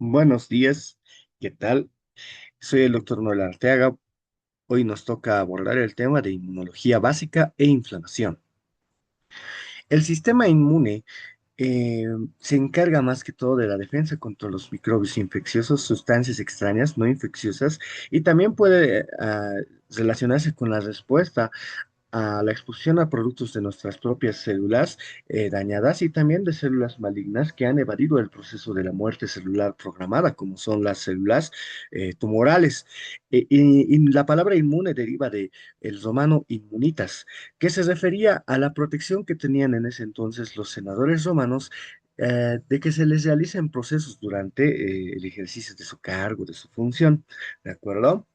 Buenos días, ¿qué tal? Soy el doctor Noel Arteaga. Hoy nos toca abordar el tema de inmunología básica e inflamación. El sistema inmune eh, se encarga más que todo de la defensa contra los microbios infecciosos, sustancias extrañas no infecciosas, y también puede relacionarse con la respuesta a la exposición a productos de nuestras propias células dañadas y también de células malignas que han evadido el proceso de la muerte celular programada, como son las células tumorales. Y la palabra inmune deriva de el romano immunitas, que se refería a la protección que tenían en ese entonces los senadores romanos de que se les realicen procesos durante el ejercicio de su cargo, de su función, ¿de acuerdo?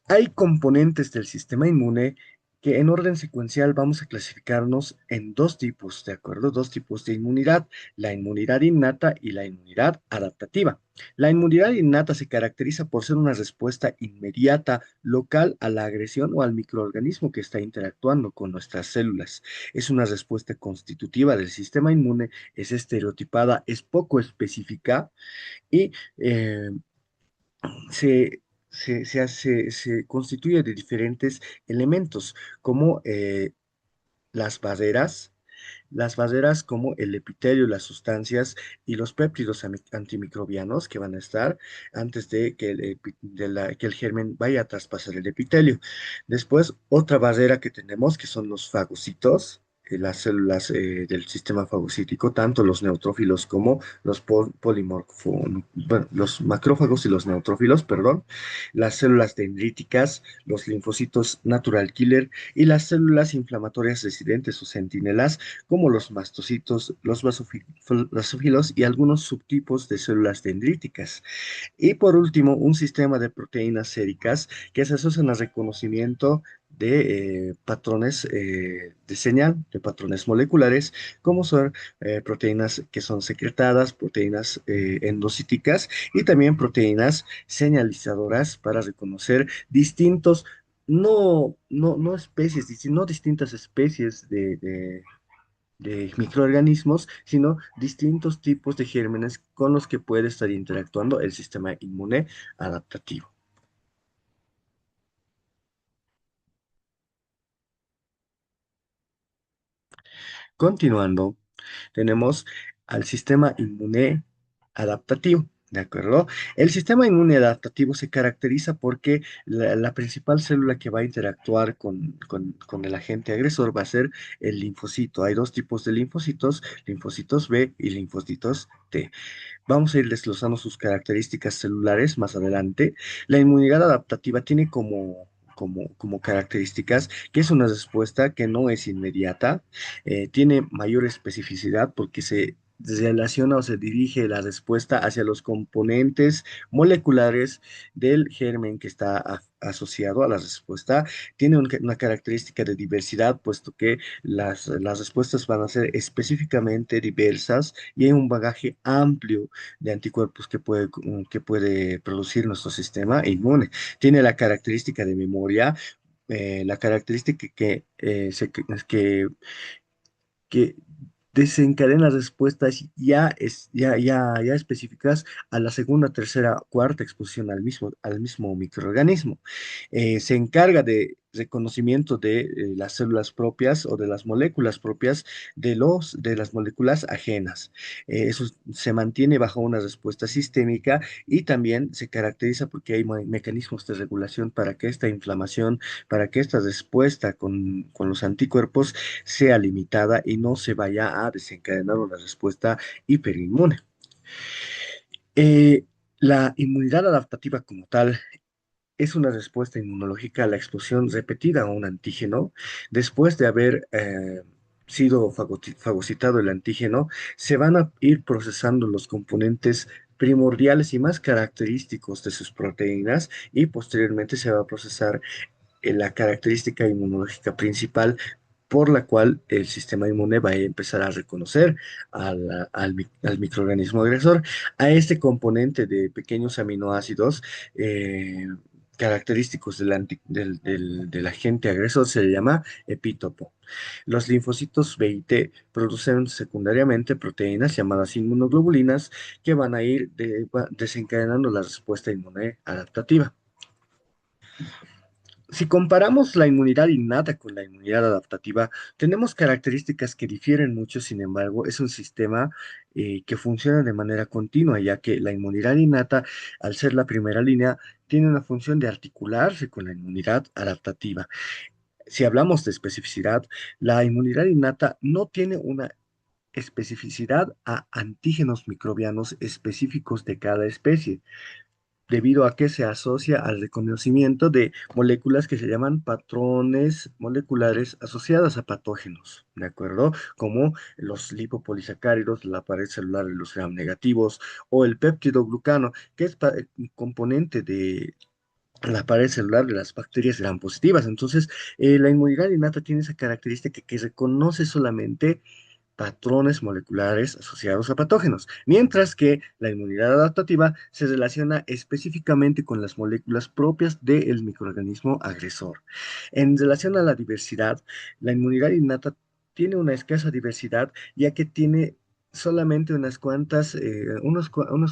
Hay componentes del sistema inmune que en orden secuencial vamos a clasificarnos en dos tipos, ¿de acuerdo? Dos tipos de inmunidad, la inmunidad innata y la inmunidad adaptativa. La inmunidad innata se caracteriza por ser una respuesta inmediata, local a la agresión o al microorganismo que está interactuando con nuestras células. Es una respuesta constitutiva del sistema inmune, es estereotipada, es poco específica y se, se constituye de diferentes elementos, como las barreras como el epitelio, las sustancias y los péptidos antimicrobianos que van a estar antes de que que el germen vaya a traspasar el epitelio. Después, otra barrera que tenemos que son los fagocitos. Las células del sistema fagocítico, tanto los neutrófilos como los bueno, los macrófagos y los neutrófilos, perdón, las células dendríticas, los linfocitos natural killer y las células inflamatorias residentes o centinelas, como los mastocitos, los basófilos y algunos subtipos de células dendríticas. Y por último, un sistema de proteínas séricas que se asocian al reconocimiento de patrones de señal, de patrones moleculares, como son proteínas que son secretadas, proteínas endocíticas y también proteínas señalizadoras para reconocer distintos, no especies, no distintas especies de microorganismos, sino distintos tipos de gérmenes con los que puede estar interactuando el sistema inmune adaptativo. Continuando, tenemos al sistema inmune adaptativo. ¿De acuerdo? El sistema inmune adaptativo se caracteriza porque la principal célula que va a interactuar con el agente agresor va a ser el linfocito. Hay dos tipos de linfocitos, linfocitos B y linfocitos T. Vamos a ir desglosando sus características celulares más adelante. La inmunidad adaptativa tiene como características que es una respuesta que no es inmediata, tiene mayor especificidad porque se relaciona o se dirige la respuesta hacia los componentes moleculares del germen que está asociado a la respuesta. Tiene una característica de diversidad, puesto que las respuestas van a ser específicamente diversas y hay un bagaje amplio de anticuerpos que puede producir nuestro sistema inmune. Tiene la característica de memoria, la característica que desencadena respuestas ya específicas a la segunda, tercera, cuarta exposición al mismo microorganismo. Se encarga de reconocimiento de las células propias o de las moléculas propias de las moléculas ajenas. Eso se mantiene bajo una respuesta sistémica y también se caracteriza porque hay mecanismos de regulación para que esta inflamación, para que esta respuesta con los anticuerpos sea limitada y no se vaya a desencadenar una respuesta hiperinmune. Eh, la inmunidad adaptativa como tal es una respuesta inmunológica a la exposición repetida a un antígeno. Después de haber sido fagocitado el antígeno, se van a ir procesando los componentes primordiales y más característicos de sus proteínas y posteriormente se va a procesar la característica inmunológica principal por la cual el sistema inmune va a empezar a reconocer al microorganismo agresor, a este componente de pequeños aminoácidos característicos del agente agresor se le llama epítopo. Los linfocitos B y T producen secundariamente proteínas llamadas inmunoglobulinas que van a ir desencadenando la respuesta inmune adaptativa. Si comparamos la inmunidad innata con la inmunidad adaptativa, tenemos características que difieren mucho. Sin embargo, es un sistema que funciona de manera continua, ya que la inmunidad innata, al ser la primera línea, tiene una función de articularse con la inmunidad adaptativa. Si hablamos de especificidad, la inmunidad innata no tiene una especificidad a antígenos microbianos específicos de cada especie, debido a que se asocia al reconocimiento de moléculas que se llaman patrones moleculares asociadas a patógenos, ¿de acuerdo? Como los lipopolisacáridos, la pared celular de los gram negativos, o el péptido glucano, que es un componente de la pared celular de las bacterias gram positivas. Entonces, la inmunidad innata tiene esa característica que reconoce solamente patrones moleculares asociados a patógenos, mientras que la inmunidad adaptativa se relaciona específicamente con las moléculas propias del microorganismo agresor. En relación a la diversidad, la inmunidad innata tiene una escasa diversidad, ya que tiene solamente unos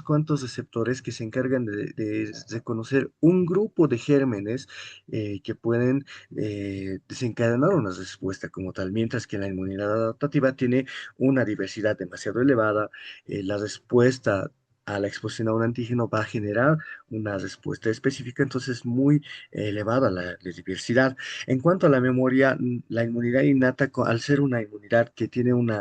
cuantos receptores que se encargan de reconocer un grupo de gérmenes que pueden desencadenar una respuesta como tal, mientras que la inmunidad adaptativa tiene una diversidad demasiado elevada. La respuesta a la exposición a un antígeno va a generar una respuesta específica, entonces muy elevada la diversidad. En cuanto a la memoria, la inmunidad innata, al ser una inmunidad que tiene un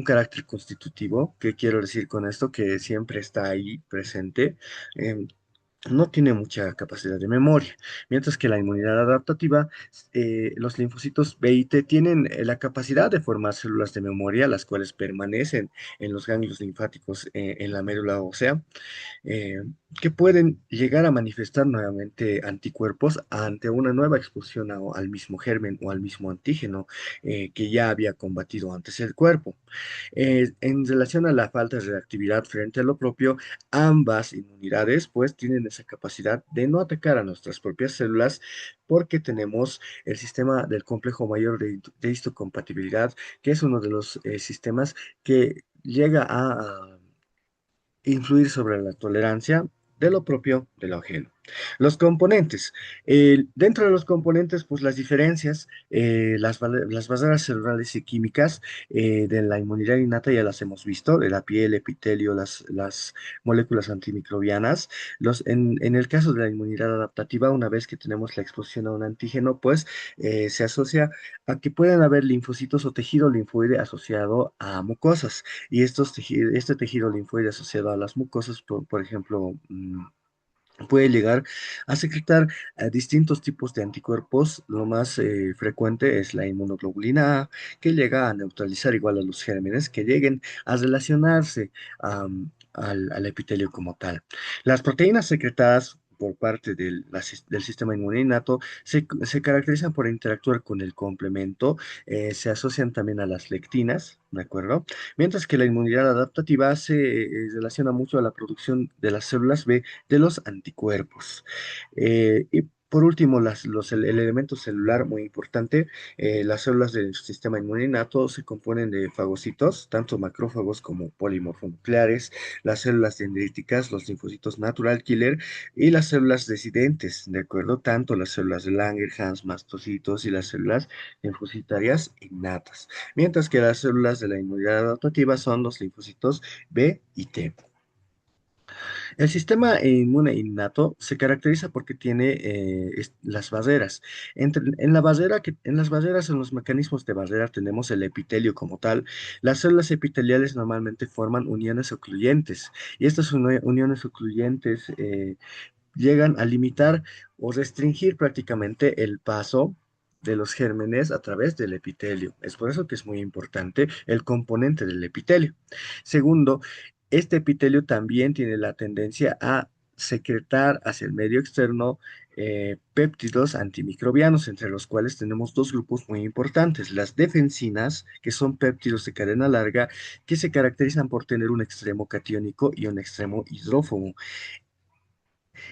carácter constitutivo, ¿qué quiero decir con esto? Que siempre está ahí presente. em, no tiene mucha capacidad de memoria, mientras que la inmunidad adaptativa, los linfocitos B y T tienen la capacidad de formar células de memoria, las cuales permanecen en los ganglios linfáticos en la médula ósea, eh, que pueden llegar a manifestar nuevamente anticuerpos ante una nueva exposición al mismo germen o al mismo antígeno que ya había combatido antes el cuerpo. En relación a la falta de reactividad frente a lo propio, ambas inmunidades pues tienen esa capacidad de no atacar a nuestras propias células porque tenemos el sistema del complejo mayor de histocompatibilidad, que es uno de los sistemas que llega a influir sobre la tolerancia de lo propio de lo ajeno. Los componentes. Dentro de los componentes, pues las diferencias, las barreras celulares y químicas de la inmunidad innata ya las hemos visto, de la piel, epitelio, las moléculas antimicrobianas. En el caso de la inmunidad adaptativa, una vez que tenemos la exposición a un antígeno, pues se asocia a que pueden haber linfocitos o tejido linfoide asociado a mucosas. Y este tejido linfoide asociado a las mucosas, por ejemplo, puede llegar a secretar distintos tipos de anticuerpos. Lo más frecuente es la inmunoglobulina A, que llega a neutralizar igual a los gérmenes que lleguen a relacionarse al epitelio como tal. Las proteínas secretadas por parte del sistema inmune innato se caracterizan por interactuar con el complemento, se asocian también a las lectinas, ¿de acuerdo? Mientras que la inmunidad adaptativa se relaciona mucho a la producción de las células B de los anticuerpos. Y por último, el elemento celular muy importante, las células del sistema inmune innato se componen de fagocitos, tanto macrófagos como polimorfonucleares, las células dendríticas, los linfocitos natural killer y las células decidentes, ¿de acuerdo? Tanto las células de Langerhans, mastocitos y las células linfocitarias innatas, mientras que las células de la inmunidad adaptativa son los linfocitos B y T. El sistema inmune innato se caracteriza porque tiene las barreras. En las barreras, en los mecanismos de barrera, tenemos el epitelio como tal. Las células epiteliales normalmente forman uniones ocluyentes y estas uniones ocluyentes llegan a limitar o restringir prácticamente el paso de los gérmenes a través del epitelio. Es por eso que es muy importante el componente del epitelio. Segundo, este epitelio también tiene la tendencia a secretar hacia el medio externo péptidos antimicrobianos, entre los cuales tenemos dos grupos muy importantes, las defensinas, que son péptidos de cadena larga, que se caracterizan por tener un extremo catiónico y un extremo hidrófobo.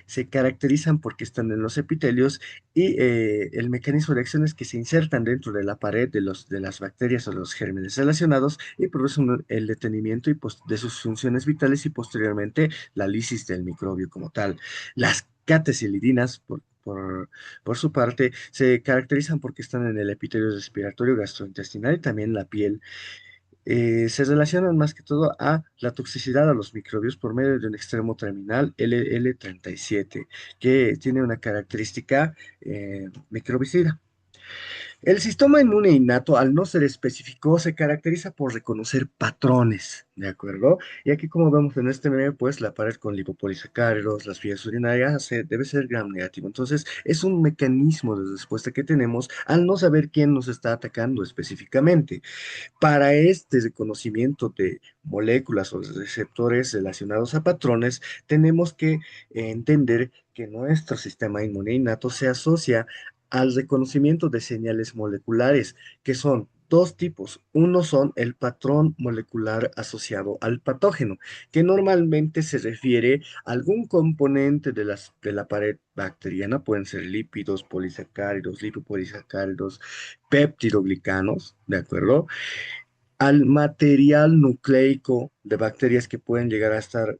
Se caracterizan porque están en los epitelios y el mecanismo de acción es que se insertan dentro de la pared de las bacterias o los gérmenes relacionados y producen el detenimiento de sus funciones vitales y posteriormente la lisis del microbio como tal. Las catecilidinas, por su parte, se caracterizan porque están en el epitelio respiratorio gastrointestinal y también la piel. Se relacionan más que todo a la toxicidad a los microbios por medio de un extremo terminal LL37, que tiene una característica microbicida. El sistema inmune innato, al no ser específico, se caracteriza por reconocer patrones, ¿de acuerdo? Y aquí, como vemos en este medio, pues la pared con lipopolisacáridos, las vías urinarias, debe ser gram negativo. Entonces, es un mecanismo de respuesta que tenemos al no saber quién nos está atacando específicamente. Para este reconocimiento de moléculas o receptores relacionados a patrones, tenemos que entender que nuestro sistema inmune innato se asocia al reconocimiento de señales moleculares, que son dos tipos. Uno son el patrón molecular asociado al patógeno, que normalmente se refiere a algún componente de la pared bacteriana, pueden ser lípidos, polisacáridos, lipopolisacáridos, péptidoglicanos, ¿de acuerdo? Al material nucleico de bacterias que pueden llegar a estar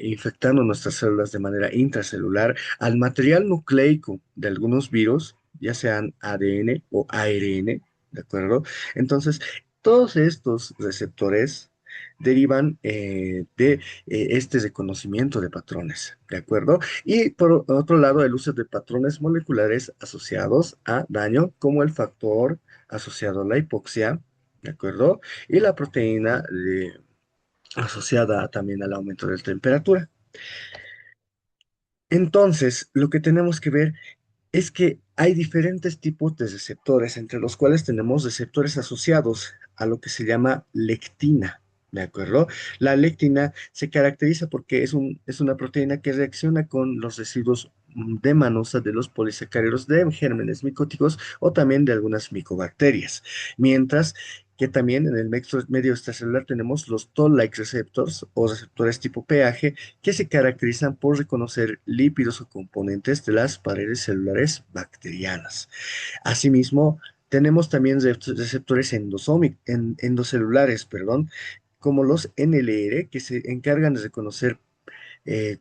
infectando nuestras células de manera intracelular, al material nucleico de algunos virus, ya sean ADN o ARN, ¿de acuerdo? Entonces, todos estos receptores derivan este reconocimiento de patrones, ¿de acuerdo? Y por otro lado, el uso de patrones moleculares asociados a daño, como el factor asociado a la hipoxia, ¿de acuerdo? Y la proteína asociada también al aumento de la temperatura. Entonces, lo que tenemos que ver es que hay diferentes tipos de receptores, entre los cuales tenemos receptores asociados a lo que se llama lectina. ¿De acuerdo? La lectina se caracteriza porque es una proteína que reacciona con los residuos de manosa de los polisacáridos de gérmenes micóticos o también de algunas micobacterias. Mientras que también en el medio extracelular tenemos los toll-like receptors o receptores tipo pH que se caracterizan por reconocer lípidos o componentes de las paredes celulares bacterianas. Asimismo, tenemos también receptores endocelulares, perdón, como los NLR, que se encargan de reconocer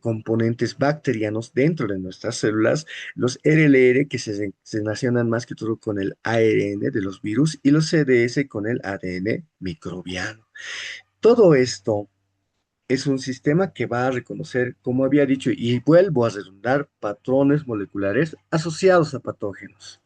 componentes bacterianos dentro de nuestras células, los RLR que se relacionan más que todo con el ARN de los virus y los CDS con el ADN microbiano. Todo esto es un sistema que va a reconocer, como había dicho, y vuelvo a redundar, patrones moleculares asociados a patógenos.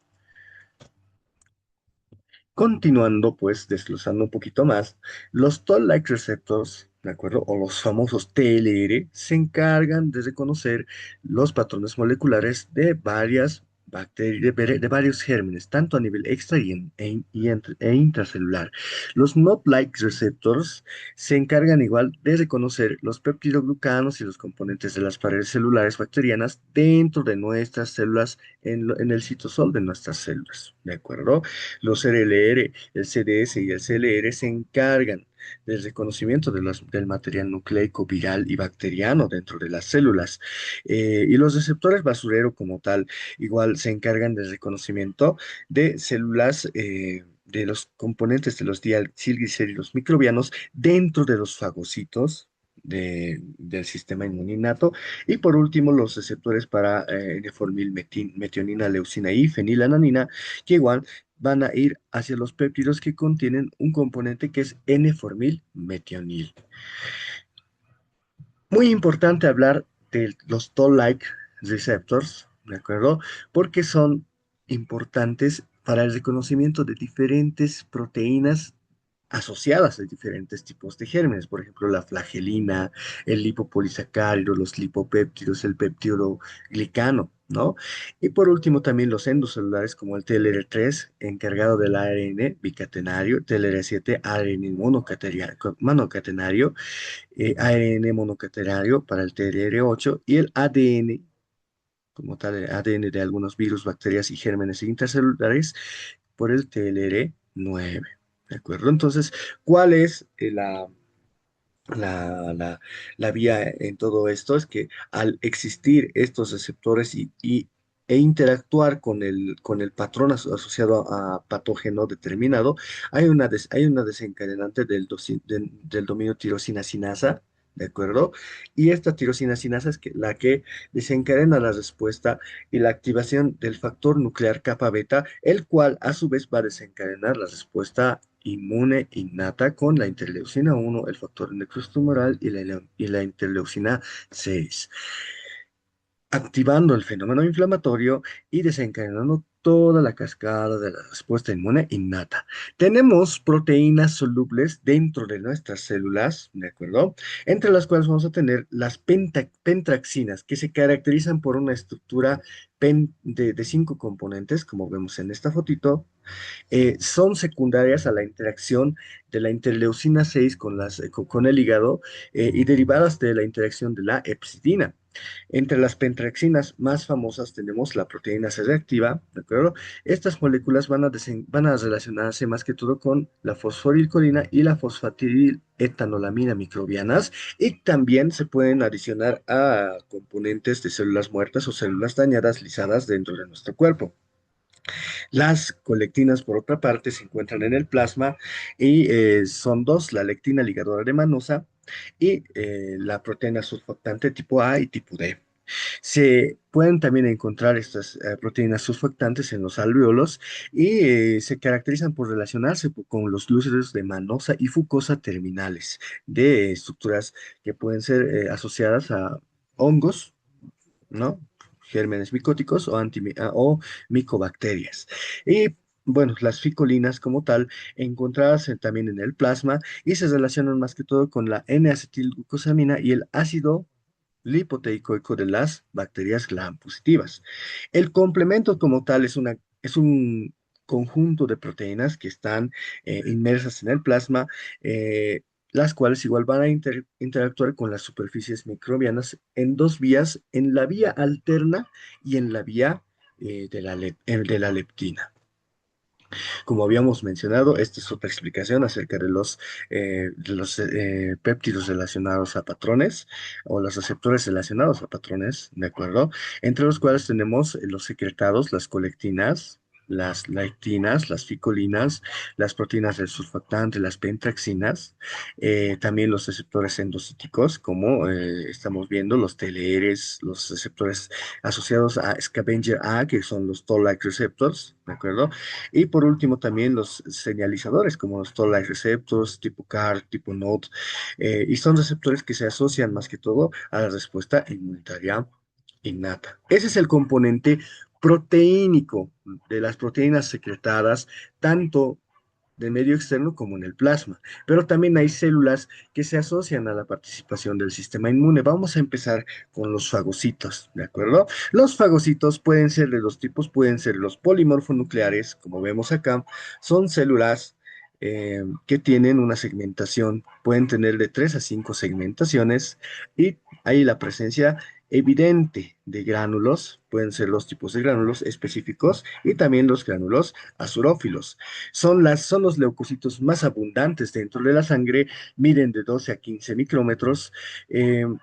Continuando, pues, desglosando un poquito más, los Toll-like receptors, ¿de acuerdo? O los famosos TLR, se encargan de reconocer los patrones moleculares de varias bacterias, de varios gérmenes, tanto a nivel extra e intracelular. Los Not-like receptors se encargan igual de reconocer los peptidoglucanos y los componentes de las paredes celulares bacterianas dentro de nuestras células, en el citosol de nuestras células, ¿de acuerdo? Los RLR, el CDS y el CLR se encargan del reconocimiento del material nucleico, viral y bacteriano dentro de las células. Y los receptores basurero como tal, igual se encargan del reconocimiento de células, de los componentes de los diacilglicéridos microbianos dentro de los fagocitos del sistema inmuninato. Y por último, los receptores para metionina, leucina y fenilalanina, que igual van a ir hacia los péptidos que contienen un componente que es N-formilmetionil. Muy importante hablar de los Toll-like receptors, ¿de acuerdo? Porque son importantes para el reconocimiento de diferentes proteínas asociadas a diferentes tipos de gérmenes, por ejemplo, la flagelina, el lipopolisacárido, los lipopéptidos, el péptido glicano, ¿no? Y por último, también los endocelulares como el TLR3, encargado del ARN bicatenario, TLR7, ARN monocatenario, ARN monocatenario para el TLR8 y el ADN, como tal, el ADN de algunos virus, bacterias y gérmenes intracelulares por el TLR9. ¿De acuerdo? Entonces, ¿cuál es la, la- la vía en todo esto es que al existir estos receptores e interactuar con el patrón asociado a patógeno determinado, hay una desencadenante del dominio tirosina sinasa, ¿de acuerdo? Y esta tirosina sinasa es la que desencadena la respuesta y la activación del factor nuclear kappa beta, el cual a su vez va a desencadenar la respuesta inmune innata con la interleucina 1, el factor necrotumoral y la interleucina 6, activando el fenómeno inflamatorio y desencadenando toda la cascada de la respuesta inmune innata. Tenemos proteínas solubles dentro de nuestras células, ¿de acuerdo? Entre las cuales vamos a tener las pentraxinas, que se caracterizan por una estructura de 5 componentes, como vemos en esta fotito. Son secundarias a la interacción de la interleucina 6 con el hígado, y derivadas de la interacción de la hepcidina. Entre las pentraxinas más famosas tenemos la proteína C reactiva, ¿de acuerdo? Estas moléculas van a relacionarse más que todo con la fosforilcolina y la fosfatidiletanolamina microbianas, y también se pueden adicionar a componentes de células muertas o células dañadas lisadas dentro de nuestro cuerpo. Las colectinas, por otra parte, se encuentran en el plasma y son dos: la lectina ligadora de Manosa y la proteína surfactante tipo A y tipo D. Se pueden también encontrar estas proteínas surfactantes en los alvéolos y se caracterizan por relacionarse con los glúcidos de Manosa y fucosa terminales de estructuras que pueden ser asociadas a hongos, ¿no? Gérmenes micóticos o micobacterias. Y bueno, las ficolinas como tal, encontradas también en el plasma y se relacionan más que todo con la N-acetilglucosamina y el ácido lipoteicoico de las bacterias gram positivas. El complemento como tal es un conjunto de proteínas que están inmersas en el plasma, las cuales igual van a interactuar con las superficies microbianas en dos vías: en la vía alterna y en la vía de la leptina. Como habíamos mencionado, esta es otra explicación acerca de los péptidos relacionados a patrones o los receptores relacionados a patrones, ¿de acuerdo? Entre los cuales tenemos los secretados, las colectinas, las lectinas, las ficolinas, las proteínas del surfactante, las pentraxinas, también los receptores endocíticos, como estamos viendo, los TLRs, los receptores asociados a scavenger A, que son los Toll-like receptors, ¿de acuerdo? Y por último, también los señalizadores, como los Toll-like receptors, tipo CAR, tipo NOD, y son receptores que se asocian más que todo a la respuesta inmunitaria innata. Ese es el componente proteínico de las proteínas secretadas, tanto de medio externo como en el plasma. Pero también hay células que se asocian a la participación del sistema inmune. Vamos a empezar con los fagocitos, ¿de acuerdo? Los fagocitos pueden ser de dos tipos: pueden ser los polimorfonucleares, como vemos acá. Son células que tienen una segmentación, pueden tener de 3 a 5 segmentaciones, y hay la presencia evidente de gránulos, pueden ser los tipos de gránulos específicos y también los gránulos azurófilos. Son los leucocitos más abundantes dentro de la sangre, miden de 12 a 15 micrómetros.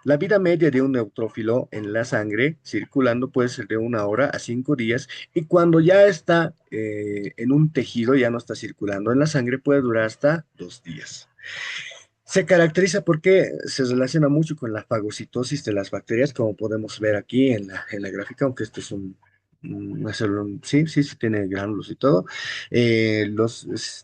La vida media de un neutrófilo en la sangre circulando puede ser de 1 hora a 5 días, y cuando ya está en un tejido, ya no está circulando en la sangre, puede durar hasta 2 días. Se caracteriza porque se relaciona mucho con la fagocitosis de las bacterias, como podemos ver aquí en en la gráfica, aunque este es una célula, sí, sí, sí tiene gránulos y todo.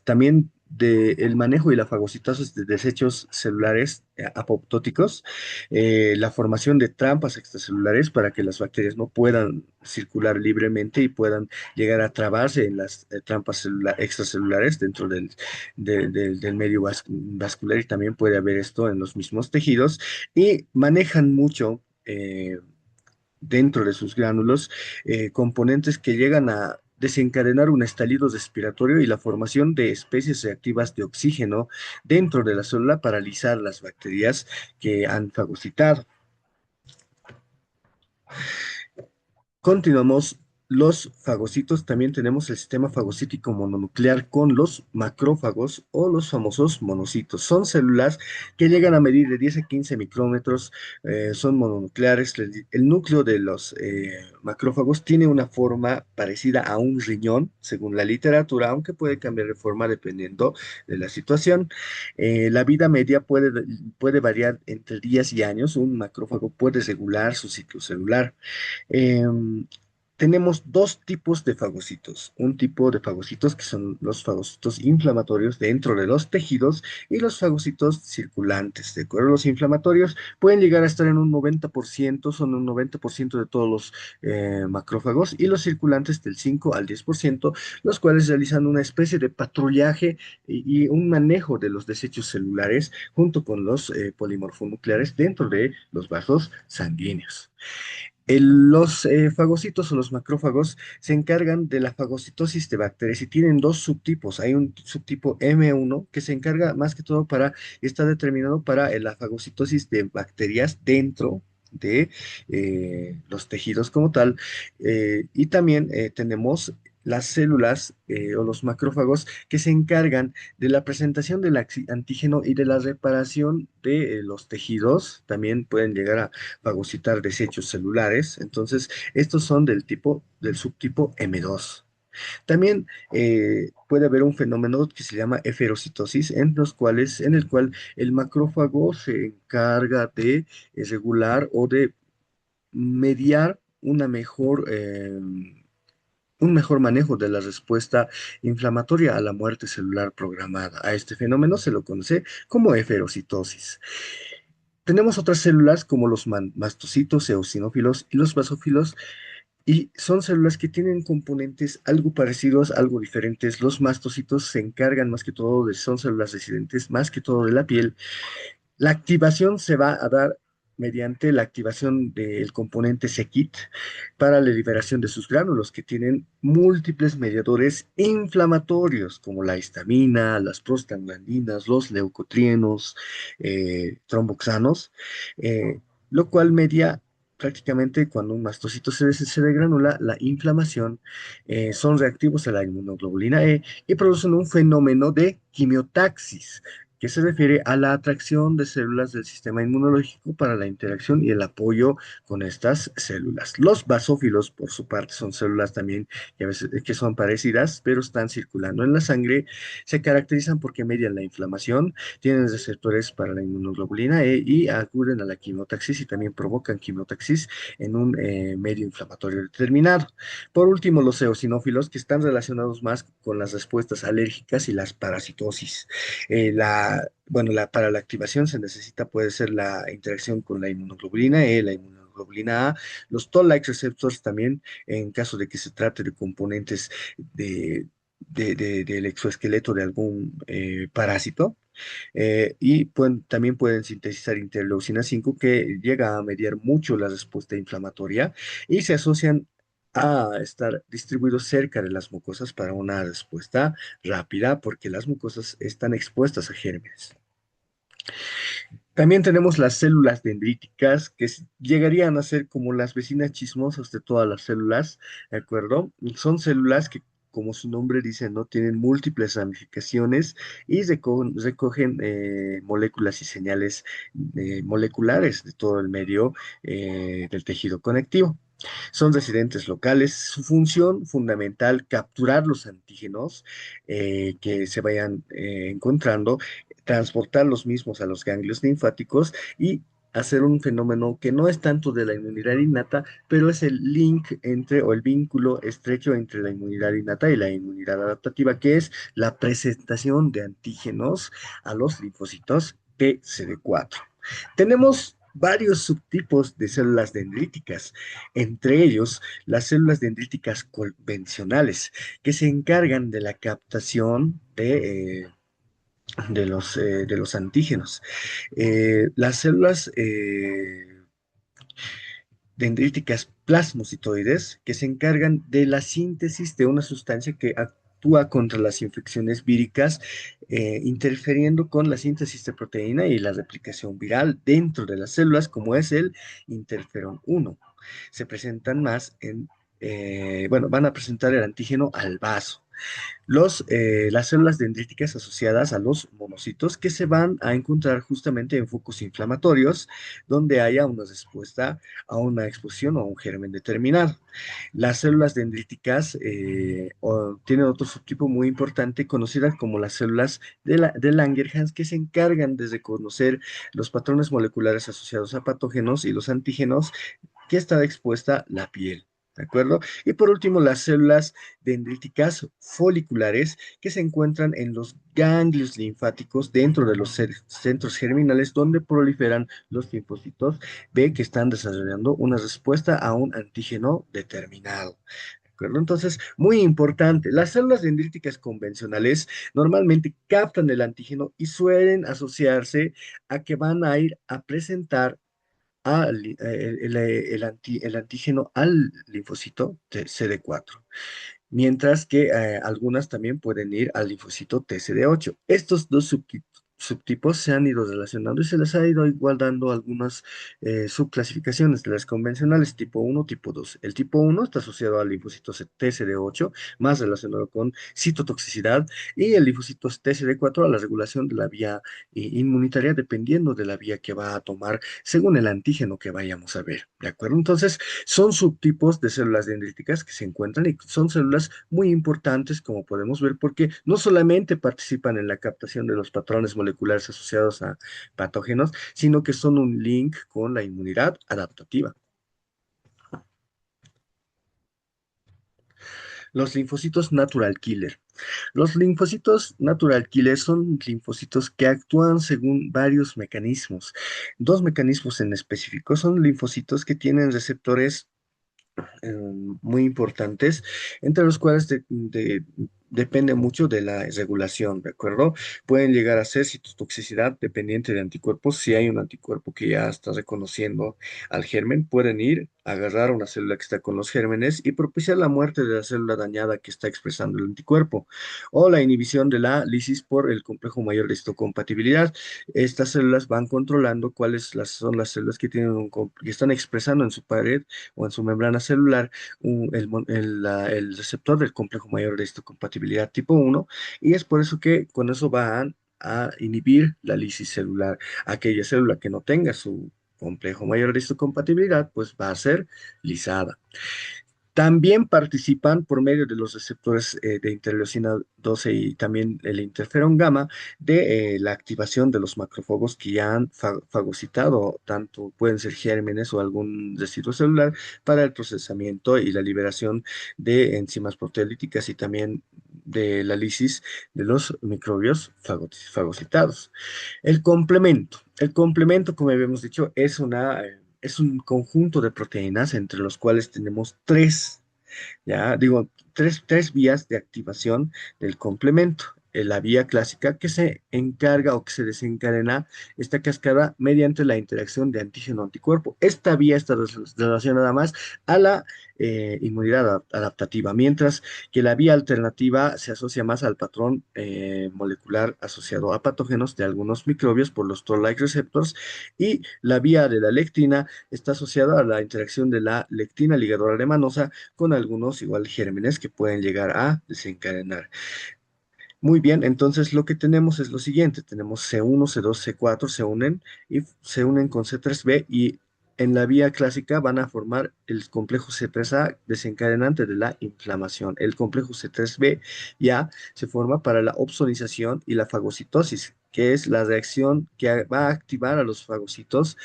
También el manejo y la fagocitosis de desechos celulares apoptóticos, la formación de trampas extracelulares para que las bacterias no puedan circular libremente y puedan llegar a trabarse en las trampas extracelulares dentro del medio vascular, y también puede haber esto en los mismos tejidos, y manejan mucho dentro de sus gránulos componentes que llegan a desencadenar un estallido respiratorio y la formación de especies reactivas de oxígeno dentro de la célula para alisar las bacterias que han fagocitado. Continuamos. los fagocitos, también tenemos el sistema fagocítico mononuclear con los macrófagos o los famosos monocitos. Son células que llegan a medir de 10 a 15 micrómetros, son mononucleares. El núcleo de los macrófagos tiene una forma parecida a un riñón, según la literatura, aunque puede cambiar de forma dependiendo de la situación. La vida media puede variar entre días y años. Un macrófago puede regular su ciclo celular. Em, Tenemos dos tipos de fagocitos. Un tipo de fagocitos que son los fagocitos inflamatorios dentro de los tejidos y los fagocitos circulantes. ¿De acuerdo? Los inflamatorios pueden llegar a estar en un 90%, son un 90% de todos los macrófagos, y los circulantes del 5 al 10%, los cuales realizan una especie de patrullaje y un manejo de los desechos celulares junto con los polimorfonucleares dentro de los vasos sanguíneos. Los fagocitos o los macrófagos se encargan de la fagocitosis de bacterias y tienen dos subtipos. Hay un subtipo M1 que se encarga más que todo para, está determinado para la fagocitosis de bacterias dentro de los tejidos como tal. Y también tenemos las células o los macrófagos que se encargan de la presentación del antígeno y de la reparación de los tejidos. También pueden llegar a fagocitar desechos celulares. Entonces, estos son del subtipo M2. También puede haber un fenómeno que se llama eferocitosis, en el cual el macrófago se encarga de regular o de mediar un mejor manejo de la respuesta inflamatoria a la muerte celular programada. A este fenómeno se lo conoce como eferocitosis. Tenemos otras células como los mastocitos, eosinófilos y los basófilos, y son células que tienen componentes algo parecidos, algo diferentes. Los mastocitos se encargan más que todo son células residentes, más que todo de la piel. La activación se va a dar mediante la activación del componente c-Kit para la liberación de sus gránulos, que tienen múltiples mediadores inflamatorios, como la histamina, las prostaglandinas, los leucotrienos, tromboxanos, lo cual media prácticamente cuando un mastocito se degranula, la inflamación. Son reactivos a la inmunoglobulina E y producen un fenómeno de quimiotaxis, que se refiere a la atracción de células del sistema inmunológico para la interacción y el apoyo con estas células. Los basófilos, por su parte, son células también que, a veces, que son parecidas, pero están circulando en la sangre. Se caracterizan porque median la inflamación, tienen receptores para la inmunoglobulina E y acuden a la quimiotaxis y también provocan quimiotaxis en un medio inflamatorio determinado. Por último, los eosinófilos, que están relacionados más con las respuestas alérgicas y las parasitosis. Para la activación se necesita, puede ser la interacción con la inmunoglobulina E, la inmunoglobulina A, los Toll-like receptors también, en caso de que se trate de componentes del exoesqueleto de algún parásito. También pueden sintetizar interleucina 5, que llega a mediar mucho la respuesta inflamatoria, y se asocian a estar distribuidos cerca de las mucosas para una respuesta rápida, porque las mucosas están expuestas a gérmenes. También tenemos las células dendríticas, que llegarían a ser como las vecinas chismosas de todas las células, ¿de acuerdo? Son células que, como su nombre dice, no tienen múltiples ramificaciones y recogen moléculas y señales moleculares de todo el medio del tejido conectivo. Son residentes locales. Su función fundamental, capturar los antígenos que se vayan encontrando, transportar los mismos a los ganglios linfáticos y hacer un fenómeno que no es tanto de la inmunidad innata, pero es el link entre o el vínculo estrecho entre la inmunidad innata y la inmunidad adaptativa, que es la presentación de antígenos a los linfocitos TCD4. Tenemos varios subtipos de células dendríticas, entre ellos las células dendríticas convencionales, que se encargan de la captación de los antígenos. Las células dendríticas plasmocitoides, que se encargan de la síntesis de una sustancia que actúa contra las infecciones víricas, interfiriendo con la síntesis de proteína y la replicación viral dentro de las células, como es el interferón 1. Se presentan más bueno, van a presentar el antígeno al vaso. Las células dendríticas asociadas a los monocitos que se van a encontrar justamente en focos inflamatorios donde haya una respuesta a una exposición o a un germen determinado. Las células dendríticas tienen otro subtipo muy importante conocidas como las células de Langerhans que se encargan de reconocer los patrones moleculares asociados a patógenos y los antígenos que está expuesta la piel. ¿De acuerdo? Y por último, las células dendríticas foliculares que se encuentran en los ganglios linfáticos dentro de los centros germinales donde proliferan los linfocitos B que están desarrollando una respuesta a un antígeno determinado. ¿De acuerdo? Entonces, muy importante, las células dendríticas convencionales normalmente captan el antígeno y suelen asociarse a que van a ir a presentar el antígeno al linfocito CD4, mientras que algunas también pueden ir al linfocito TCD8. Estos dos subtipos se han ido relacionando y se les ha ido igual dando algunas subclasificaciones de las convencionales tipo 1, tipo 2. El tipo 1 está asociado al linfocito TCD8, más relacionado con citotoxicidad, y el linfocito TCD4 a la regulación de la vía inmunitaria, dependiendo de la vía que va a tomar según el antígeno que vayamos a ver. ¿De acuerdo? Entonces, son subtipos de células dendríticas que se encuentran y son células muy importantes, como podemos ver, porque no solamente participan en la captación de los patrones moleculares asociados a patógenos, sino que son un link con la inmunidad adaptativa. Los linfocitos natural killer. Los linfocitos natural killer son linfocitos que actúan según varios mecanismos. Dos mecanismos en específico son linfocitos que tienen receptores muy importantes, entre los cuales depende mucho de la regulación, ¿de acuerdo? Pueden llegar a ser citotoxicidad dependiente de anticuerpos. Si hay un anticuerpo que ya está reconociendo al germen, pueden ir a agarrar una célula que está con los gérmenes y propiciar la muerte de la célula dañada que está expresando el anticuerpo, o la inhibición de la lisis por el complejo mayor de histocompatibilidad. Estas células van controlando son las células que que están expresando en su pared o en su membrana celular el receptor del complejo mayor de histocompatibilidad tipo 1, y es por eso que con eso van a inhibir la lisis celular. Aquella célula que no tenga su complejo mayor de histocompatibilidad, pues va a ser lisada. También participan por medio de los receptores de interleucina 12 y también el interferón gamma de la activación de los macrófagos que ya han fagocitado, tanto pueden ser gérmenes o algún residuo celular, para el procesamiento y la liberación de enzimas proteolíticas y también de la lisis de los microbios fagocitados. El complemento, como habíamos dicho, es un conjunto de proteínas entre los cuales tenemos ya digo, tres vías de activación del complemento. La vía clásica que se encarga o que se desencadena esta cascada mediante la interacción de antígeno-anticuerpo. Esta vía está relacionada más a la inmunidad adaptativa, mientras que la vía alternativa se asocia más al patrón molecular asociado a patógenos de algunos microbios por los Toll-like receptors, y la vía de la lectina está asociada a la interacción de la lectina ligadora alemanosa con algunos igual gérmenes que pueden llegar a desencadenar. Muy bien, entonces lo que tenemos es lo siguiente, tenemos C1, C2, C4, se unen con C3b, y en la vía clásica van a formar el complejo C3a desencadenante de la inflamación. El complejo C3b ya se forma para la opsonización y la fagocitosis, que es la reacción que va a activar a los fagocitos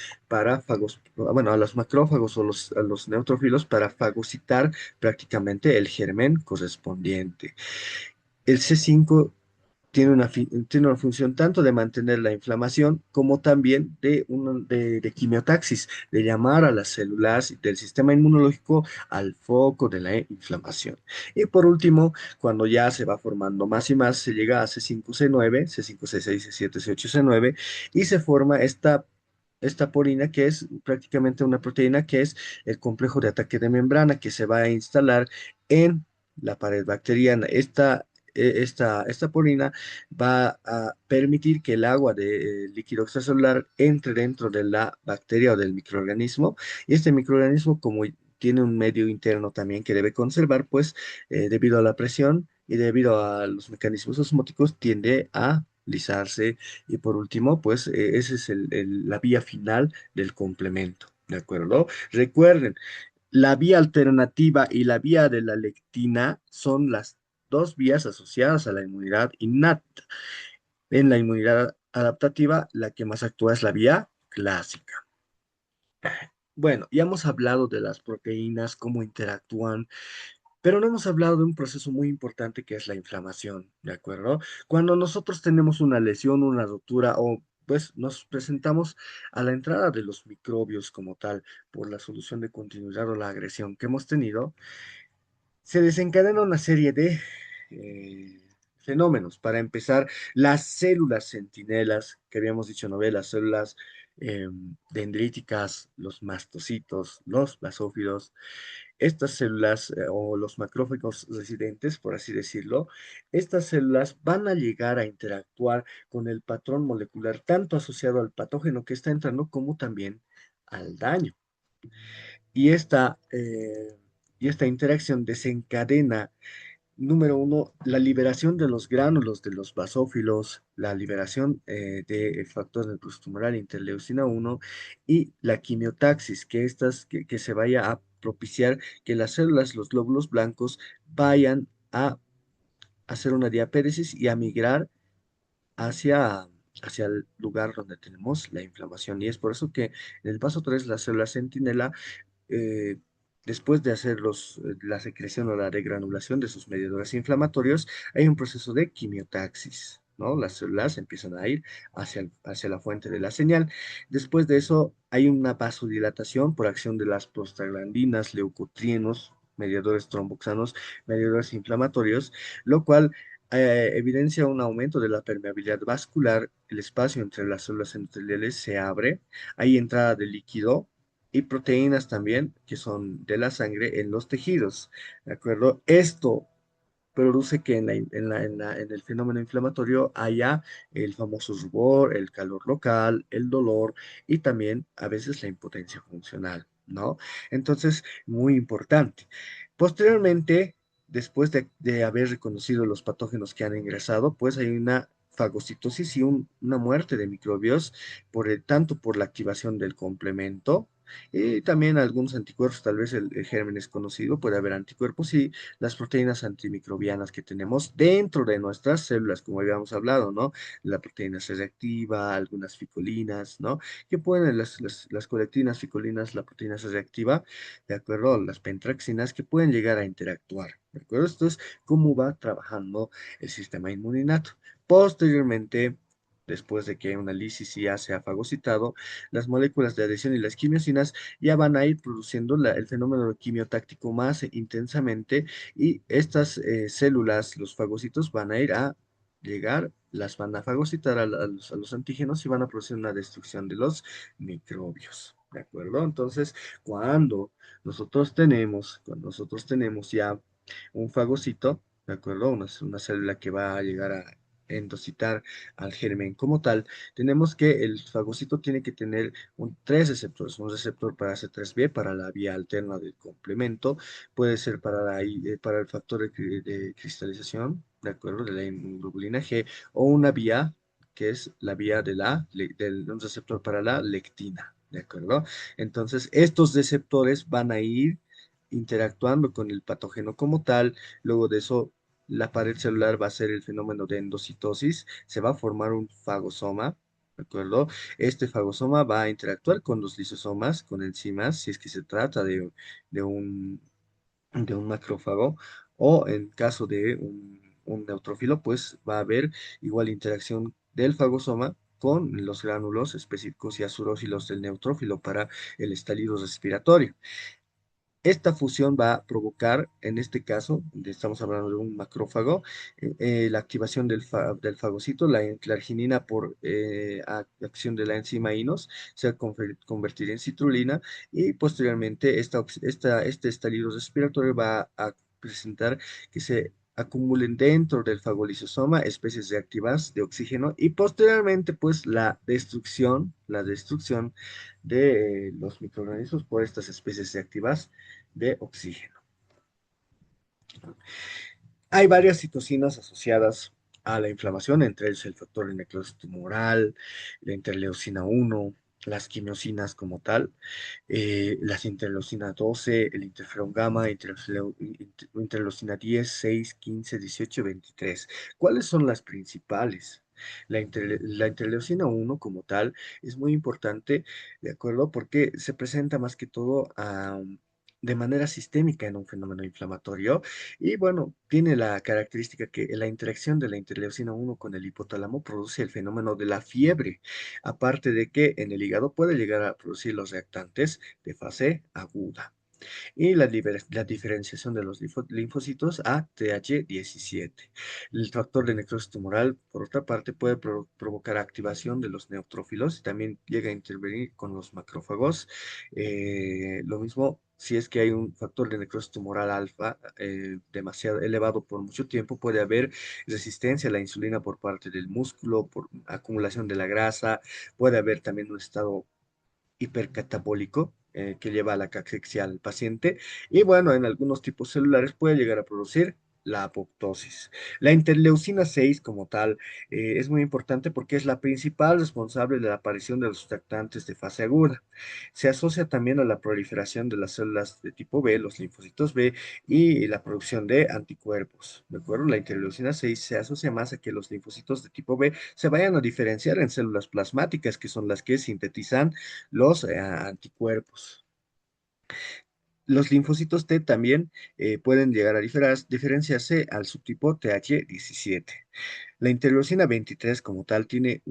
bueno, a los macrófagos o a los neutrófilos para fagocitar prácticamente el germen correspondiente. El C5 tiene una función tanto de mantener la inflamación como también de quimiotaxis, de llamar a las células del sistema inmunológico al foco de la inflamación. Y por último, cuando ya se va formando más y más, se llega a C5, C9, C5, C6, C7, C8, C9, y se forma esta porina, que es prácticamente una proteína que es el complejo de ataque de membrana que se va a instalar en la pared bacteriana. Esta porina va a permitir que el agua de líquido extracelular entre dentro de la bacteria o del microorganismo, y este microorganismo, como tiene un medio interno también que debe conservar, pues debido a la presión y debido a los mecanismos osmóticos tiende a lisarse y por último, pues esa es la vía final del complemento, ¿de acuerdo? Recuerden, la vía alternativa y la vía de la lectina son las dos vías asociadas a la inmunidad innata. En la inmunidad adaptativa, la que más actúa es la vía clásica. Bueno, ya hemos hablado de las proteínas, cómo interactúan, pero no hemos hablado de un proceso muy importante que es la inflamación, ¿de acuerdo? Cuando nosotros tenemos una lesión, una rotura o pues nos presentamos a la entrada de los microbios como tal por la solución de continuidad o la agresión que hemos tenido, se desencadena una serie de fenómenos. Para empezar, las células centinelas, que habíamos dicho, ¿no? Las células dendríticas, los mastocitos, los basófilos, estas células o los macrófagos residentes, por así decirlo, estas células van a llegar a interactuar con el patrón molecular tanto asociado al patógeno que está entrando como también al daño. Y esta interacción desencadena, número uno, la liberación de los gránulos de los basófilos, la liberación del factor necrotumoral interleucina 1 y la quimiotaxis, que se vaya a propiciar que las células, los glóbulos blancos, vayan a hacer una diapéresis y a migrar hacia, hacia el lugar donde tenemos la inflamación. Y es por eso que en el paso 3 la célula centinela eh, después de hacer la secreción o la degranulación de sus mediadores inflamatorios, hay un proceso de quimiotaxis, ¿no? Las células empiezan a ir hacia la fuente de la señal. Después de eso, hay una vasodilatación por acción de las prostaglandinas, leucotrienos, mediadores tromboxanos, mediadores inflamatorios, lo cual evidencia un aumento de la permeabilidad vascular, el espacio entre las células endoteliales se abre, hay entrada de líquido y proteínas también que son de la sangre en los tejidos, ¿de acuerdo? Esto produce que en el fenómeno inflamatorio haya el famoso rubor, el calor local, el dolor y también a veces la impotencia funcional, ¿no? Entonces, muy importante. Posteriormente, después de haber reconocido los patógenos que han ingresado, pues hay una fagocitosis y una muerte de microbios, tanto por la activación del complemento, y también algunos anticuerpos, tal vez el germen es conocido, puede haber anticuerpos y las proteínas antimicrobianas que tenemos dentro de nuestras células, como habíamos hablado, ¿no? La proteína C reactiva, algunas ficolinas, ¿no? Que pueden, las colectinas, ficolinas, la proteína C reactiva, ¿de acuerdo? Las pentraxinas que pueden llegar a interactuar, ¿de acuerdo? Esto es cómo va trabajando el sistema inmuninato. Posteriormente, después de que una lisis ya se ha fagocitado, las moléculas de adhesión y las quimiosinas ya van a ir produciendo el fenómeno quimiotáctico más intensamente y estas células, los fagocitos, van a ir a llegar, las van a fagocitar a los antígenos y van a producir una destrucción de los microbios. ¿De acuerdo? Entonces, cuando nosotros tenemos ya un fagocito, ¿de acuerdo? Una célula que va a llegar a endocitar al germen como tal, tenemos que el fagocito tiene que tener tres receptores, un receptor para C3b, para la vía alterna del complemento, puede ser para el factor de cristalización, ¿de acuerdo? De la inmunoglobulina G, o una vía que es la vía un receptor para la lectina, ¿de acuerdo? Entonces, estos receptores van a ir interactuando con el patógeno como tal, luego de eso la pared celular va a ser el fenómeno de endocitosis, se va a formar un fagosoma, ¿de acuerdo? Este fagosoma va a interactuar con los lisosomas, con enzimas, si es que se trata de un, de un macrófago, o en caso de un neutrófilo, pues va a haber igual interacción del fagosoma con los gránulos específicos y azurófilos del neutrófilo para el estallido respiratorio. Esta fusión va a provocar, en este caso, estamos hablando de un macrófago, la activación del fagocito, la arginina por acción de la enzima INOS se va a convertir en citrulina y posteriormente este estallido respiratorio va a presentar que se acumulen dentro del fagolisosoma especies reactivas de oxígeno y posteriormente pues la destrucción de los microorganismos por estas especies reactivas de oxígeno. Hay varias citocinas asociadas a la inflamación, entre ellos el factor de necrosis tumoral, la interleucina 1, las quimiosinas como tal, las interleucina 12, el interferón gamma, interleucina 10, 6, 15, 18, 23. ¿Cuáles son las principales? La interleucina 1 como tal es muy importante, ¿de acuerdo? Porque se presenta más que todo de manera sistémica en un fenómeno inflamatorio y bueno, tiene la característica que la interacción de la interleucina 1 con el hipotálamo produce el fenómeno de la fiebre, aparte de que en el hígado puede llegar a producir los reactantes de fase aguda y la diferenciación de los linfocitos a TH17. El factor de necrosis tumoral, por otra parte, puede provocar activación de los neutrófilos y también llega a intervenir con los macrófagos. Lo mismo si es que hay un factor de necrosis tumoral alfa demasiado elevado por mucho tiempo, puede haber resistencia a la insulina por parte del músculo, por acumulación de la grasa, puede haber también un estado hipercatabólico que lleva a la caquexia al paciente y bueno, en algunos tipos celulares puede llegar a producir la apoptosis. La interleucina 6 como tal es muy importante porque es la principal responsable de la aparición de los suractantes de fase aguda. Se asocia también a la proliferación de las células de tipo B, los linfocitos B, y la producción de anticuerpos. ¿De acuerdo? La interleucina 6 se asocia más a que los linfocitos de tipo B se vayan a diferenciar en células plasmáticas, que son las que sintetizan los anticuerpos. Los linfocitos T también pueden llegar a diferenciarse al subtipo TH17. La interleucina 23 como tal tiene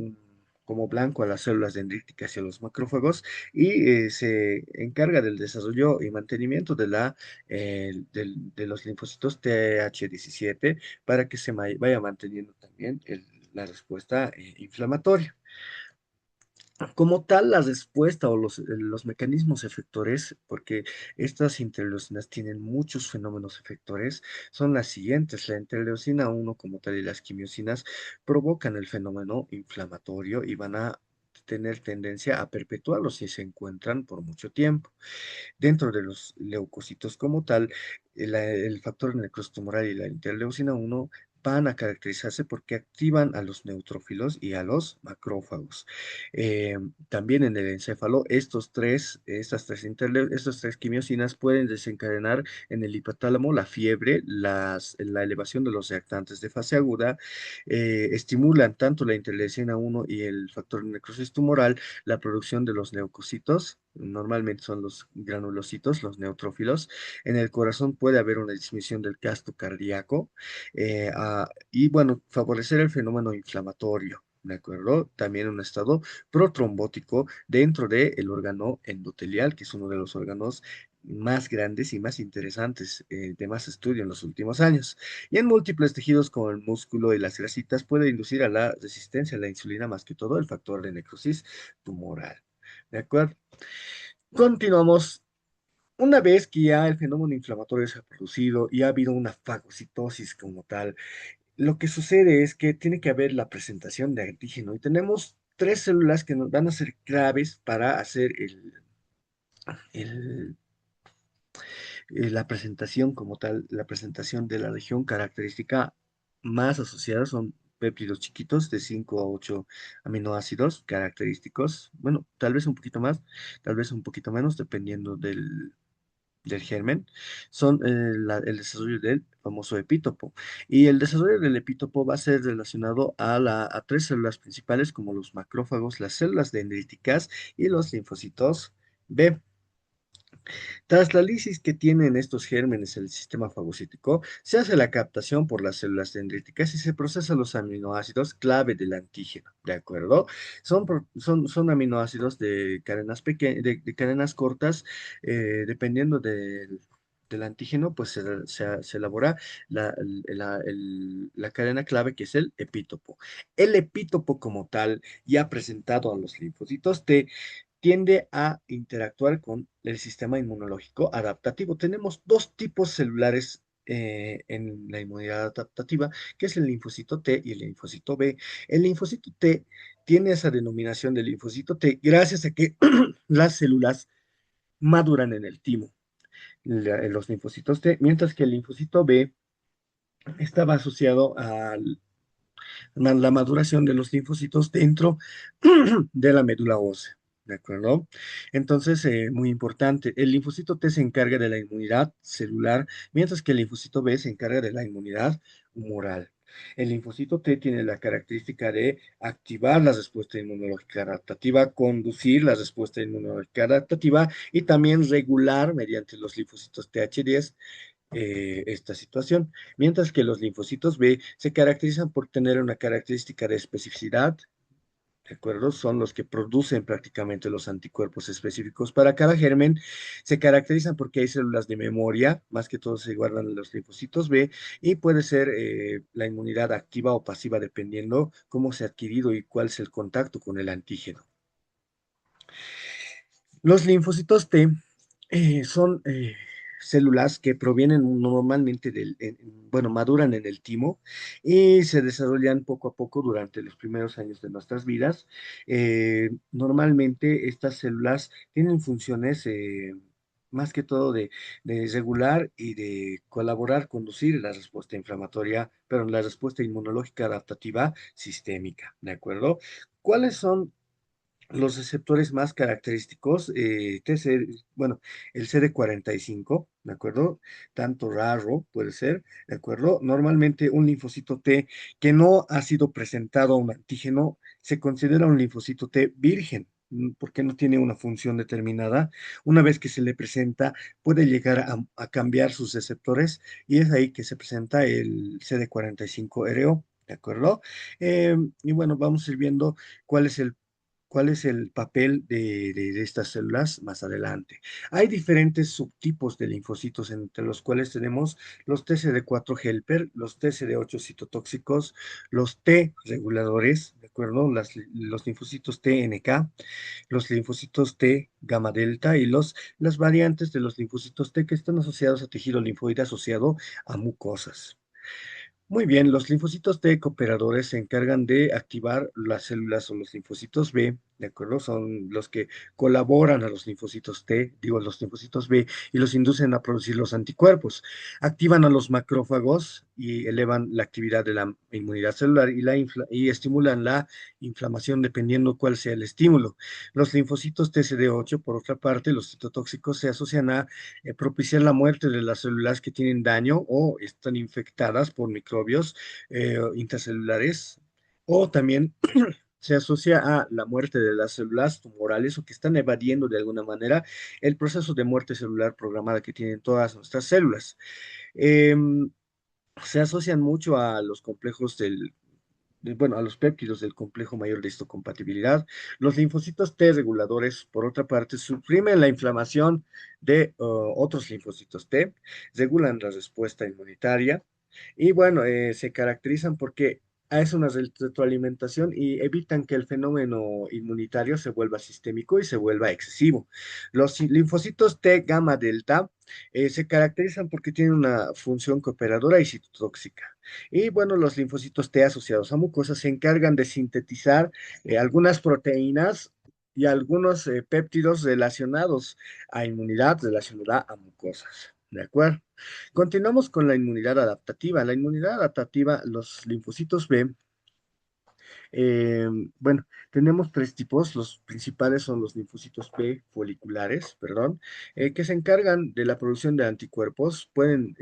como blanco a las células dendríticas y a los macrófagos y se encarga del desarrollo y mantenimiento de los linfocitos TH17 para que se vaya manteniendo también la respuesta inflamatoria. Como tal, la respuesta o los mecanismos efectores, porque estas interleucinas tienen muchos fenómenos efectores, son las siguientes. La interleucina 1 como tal y las quimiosinas provocan el fenómeno inflamatorio y van a tener tendencia a perpetuarlo si se encuentran por mucho tiempo. Dentro de los leucocitos como tal, el factor necrosis tumoral y la interleucina 1 van a caracterizarse porque activan a los neutrófilos y a los macrófagos. Eh, También en el encéfalo, estas tres quimiosinas pueden desencadenar en el hipotálamo la fiebre, la elevación de los reactantes de fase aguda, estimulan tanto la interleucina 1 y el factor de necrosis tumoral la producción de los leucocitos, normalmente son los granulocitos, los neutrófilos. En el corazón puede haber una disminución del gasto cardíaco y, bueno, favorecer el fenómeno inflamatorio. ¿De acuerdo? También un estado protrombótico dentro del órgano endotelial, que es uno de los órganos más grandes y más interesantes de más estudio en los últimos años. Y en múltiples tejidos como el músculo y las grasitas puede inducir a la resistencia a la insulina, más que todo el factor de necrosis tumoral. ¿De acuerdo? Continuamos. Una vez que ya el fenómeno inflamatorio se ha producido y ha habido una fagocitosis como tal, lo que sucede es que tiene que haber la presentación de antígeno y tenemos tres células que nos van a ser claves para hacer el- la presentación como tal, la presentación de la región característica más asociada son péptidos chiquitos de 5 a 8 aminoácidos característicos, bueno, tal vez un poquito más, tal vez un poquito menos, dependiendo del germen, son el desarrollo del famoso epítopo. Y el desarrollo del epítopo va a ser relacionado a tres células principales como los macrófagos, las células dendríticas y los linfocitos B. Tras la lisis que tienen estos gérmenes en el sistema fagocítico, se hace la captación por las células dendríticas y se procesan los aminoácidos clave del antígeno, ¿de acuerdo? Son aminoácidos de cadenas de cadenas cortas, dependiendo del antígeno, pues se elabora la cadena clave que es el epítopo. El epítopo como tal, ya presentado a los linfocitos T, tiende a interactuar con el sistema inmunológico adaptativo. Tenemos dos tipos celulares en la inmunidad adaptativa, que es el linfocito T y el linfocito B. El linfocito T tiene esa denominación de linfocito T gracias a que las células maduran en el timo. los linfocitos T, mientras que el linfocito B estaba asociado a la maduración de los linfocitos dentro de la médula ósea. ¿De acuerdo? Entonces, muy importante, el linfocito T se encarga de la inmunidad celular, mientras que el linfocito B se encarga de la inmunidad humoral. El linfocito T tiene la característica de activar la respuesta inmunológica adaptativa, conducir la respuesta inmunológica adaptativa y también regular mediante los linfocitos TH10 esta situación, mientras que los linfocitos B se caracterizan por tener una característica de especificidad, ¿de acuerdo? Son los que producen prácticamente los anticuerpos específicos para cada germen. Se caracterizan porque hay células de memoria, más que todo se guardan en los linfocitos B, y puede ser la inmunidad activa o pasiva dependiendo cómo se ha adquirido y cuál es el contacto con el antígeno. Los linfocitos T son células que provienen normalmente bueno, maduran en el timo y se desarrollan poco a poco durante los primeros años de nuestras vidas. Normalmente estas células tienen funciones más que todo de regular y de colaborar, conducir la respuesta inflamatoria, pero la respuesta inmunológica adaptativa sistémica, ¿de acuerdo? ¿Cuáles son los receptores más característicos? Bueno, el CD45, ¿de acuerdo? Tanto raro puede ser, ¿de acuerdo? Normalmente un linfocito T que no ha sido presentado a un antígeno se considera un linfocito T virgen, porque no tiene una función determinada. Una vez que se le presenta, puede llegar a cambiar sus receptores y es ahí que se presenta el CD45RO. ¿De acuerdo? Y bueno, vamos a ir viendo cuál es el papel de estas células más adelante. Hay diferentes subtipos de linfocitos, entre los cuales tenemos los TCD4 helper, los TCD8 citotóxicos, los T reguladores, ¿de acuerdo? Los linfocitos TNK, los linfocitos T gamma delta y las variantes de los linfocitos T que están asociados a tejido linfoide asociado a mucosas. Muy bien, los linfocitos T cooperadores se encargan de activar las células o los linfocitos B, ¿de acuerdo? Son los que colaboran a los linfocitos T, digo, los linfocitos B, y los inducen a producir los anticuerpos. Activan a los macrófagos y elevan la actividad de la inmunidad celular y estimulan la inflamación dependiendo cuál sea el estímulo. Los linfocitos TCD8, por otra parte, los citotóxicos se asocian a propiciar la muerte de las células que tienen daño o están infectadas por microbios intracelulares, o también se asocia a la muerte de las células tumorales o que están evadiendo de alguna manera el proceso de muerte celular programada que tienen todas nuestras células. Em, Se asocian mucho a los complejos bueno, a los péptidos del complejo mayor de histocompatibilidad. Los linfocitos T reguladores, por otra parte, suprimen la inflamación de otros linfocitos T, regulan la respuesta inmunitaria y, bueno, se caracterizan porque es una retroalimentación y evitan que el fenómeno inmunitario se vuelva sistémico y se vuelva excesivo. Los linfocitos T gamma delta se caracterizan porque tienen una función cooperadora y citotóxica. Y bueno, los linfocitos T asociados a mucosas se encargan de sintetizar algunas proteínas y algunos péptidos relacionados a inmunidad, relacionada a mucosas. ¿De acuerdo? Continuamos con la inmunidad adaptativa. La inmunidad adaptativa, los linfocitos B eh, bueno, tenemos tres tipos. Los principales son los linfocitos P foliculares, perdón, que se encargan de la producción de anticuerpos. Pueden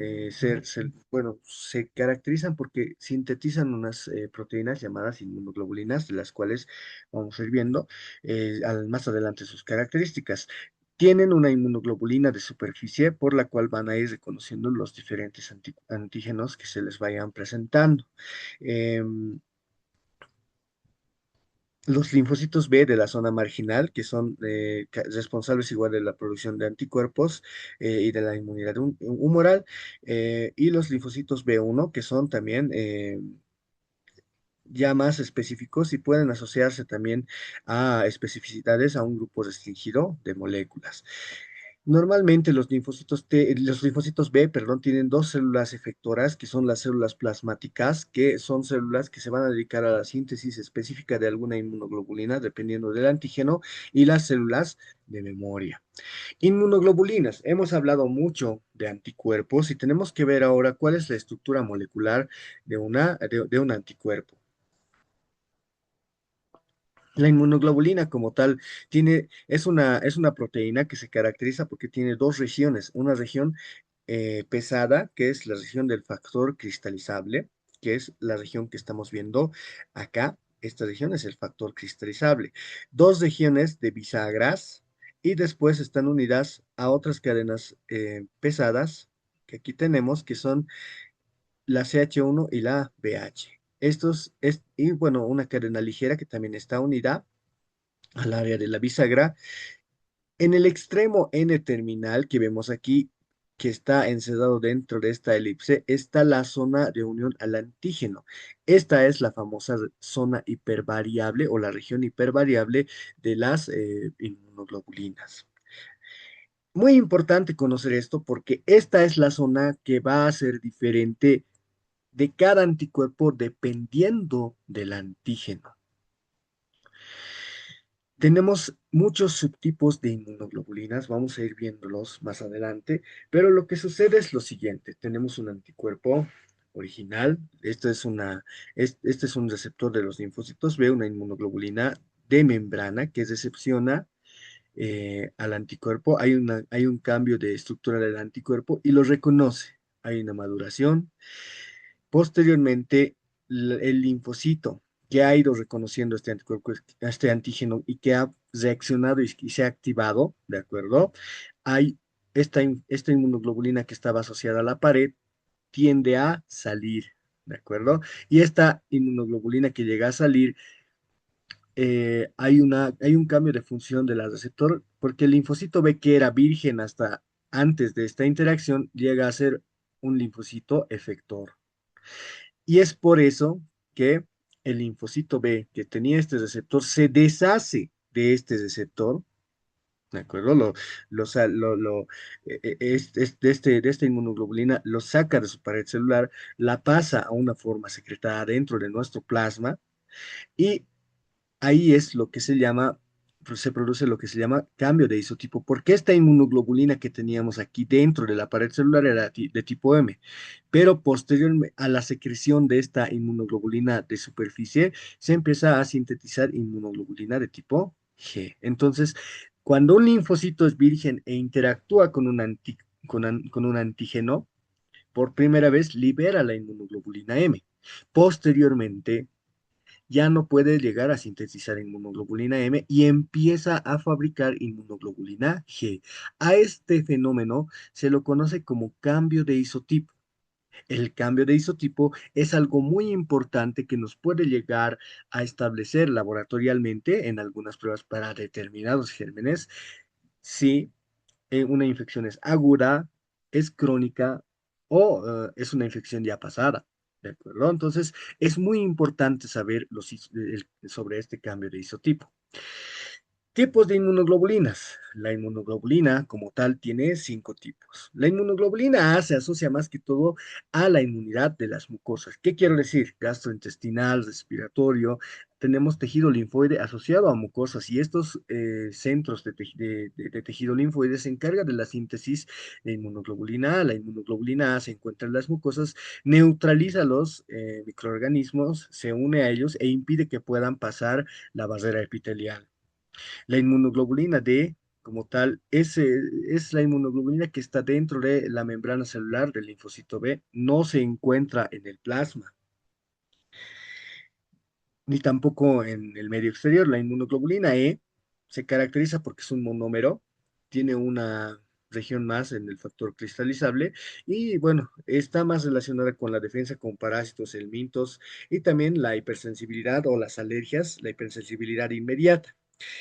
bueno, se caracterizan porque sintetizan unas proteínas llamadas inmunoglobulinas, de las cuales vamos a ir viendo más adelante sus características. Tienen una inmunoglobulina de superficie por la cual van a ir reconociendo los diferentes antígenos que se les vayan presentando. Em, los linfocitos B de la zona marginal, que son responsables igual de la producción de anticuerpos y de la inmunidad humoral, y los linfocitos B1, que son también ya más específicos y pueden asociarse también a especificidades a un grupo restringido de moléculas. Normalmente los linfocitos B, perdón, tienen dos células efectoras, que son las células plasmáticas, que son células que se van a dedicar a la síntesis específica de alguna inmunoglobulina, dependiendo del antígeno, y las células de memoria. Inmunoglobulinas. Hemos hablado mucho de anticuerpos y tenemos que ver ahora cuál es la estructura molecular de un anticuerpo. La inmunoglobulina como tal es una proteína que se caracteriza porque tiene dos regiones. Una región pesada, que es la región del factor cristalizable, que es la región que estamos viendo acá. Esta región es el factor cristalizable. Dos regiones de bisagras y después están unidas a otras cadenas pesadas que aquí tenemos, que son la CH1 y la BH. Y bueno, una cadena ligera que también está unida al área de la bisagra. En el extremo N terminal que vemos aquí, que está encerrado dentro de esta elipse, está la zona de unión al antígeno. Esta es la famosa zona hipervariable o la región hipervariable de las inmunoglobulinas. Muy importante conocer esto porque esta es la zona que va a ser diferente de cada anticuerpo dependiendo del antígeno. Tenemos muchos subtipos de inmunoglobulinas, vamos a ir viéndolos más adelante, pero lo que sucede es lo siguiente, tenemos un anticuerpo original, este es un receptor de los linfocitos B, una inmunoglobulina de membrana que recepciona al anticuerpo, hay un cambio de estructura del anticuerpo y lo reconoce, hay una maduración. Posteriormente, el linfocito que ha ido reconociendo este anticuerpo, este antígeno y que ha reaccionado y se ha activado, ¿de acuerdo? Hay esta inmunoglobulina que estaba asociada a la pared tiende a salir, ¿de acuerdo? Y esta inmunoglobulina que llega a salir, hay un cambio de función de la receptor porque el linfocito B que era virgen hasta antes de esta interacción llega a ser un linfocito efector. Y es por eso que el linfocito B que tenía este receptor se deshace de este receptor, ¿de acuerdo? De esta inmunoglobulina lo saca de su pared celular, la pasa a una forma secretada dentro de nuestro plasma y ahí es lo que se llama, pues, se produce lo que se llama cambio de isotipo, porque esta inmunoglobulina que teníamos aquí dentro de la pared celular era de tipo M, pero posteriormente a la secreción de esta inmunoglobulina de superficie, se empieza a sintetizar inmunoglobulina de tipo G. Entonces, cuando un linfocito es virgen e interactúa con con un antígeno, por primera vez libera la inmunoglobulina M. Posteriormente, ya no puede llegar a sintetizar inmunoglobulina M y empieza a fabricar inmunoglobulina G. A este fenómeno se lo conoce como cambio de isotipo. El cambio de isotipo es algo muy importante que nos puede llegar a establecer laboratorialmente en algunas pruebas para determinados gérmenes si una infección es aguda, es crónica o es una infección ya pasada. ¿De acuerdo? Entonces, es muy importante saber sobre este cambio de isotipo. Tipos de inmunoglobulinas. La inmunoglobulina como tal tiene cinco tipos. La inmunoglobulina A se asocia más que todo a la inmunidad de las mucosas. ¿Qué quiero decir? Gastrointestinal, respiratorio. Tenemos tejido linfoide asociado a mucosas y estos centros de tejido linfoide se encargan de la síntesis de inmunoglobulina A. La inmunoglobulina A se encuentra en las mucosas, neutraliza los microorganismos, se une a ellos e impide que puedan pasar la barrera epitelial. La inmunoglobulina D, como tal, es la inmunoglobulina que está dentro de la membrana celular del linfocito B, no se encuentra en el plasma, ni tampoco en el medio exterior. La inmunoglobulina E se caracteriza porque es un monómero, tiene una región más en el factor cristalizable y bueno, está más relacionada con la defensa con parásitos, helmintos y también la hipersensibilidad o las alergias, la hipersensibilidad inmediata.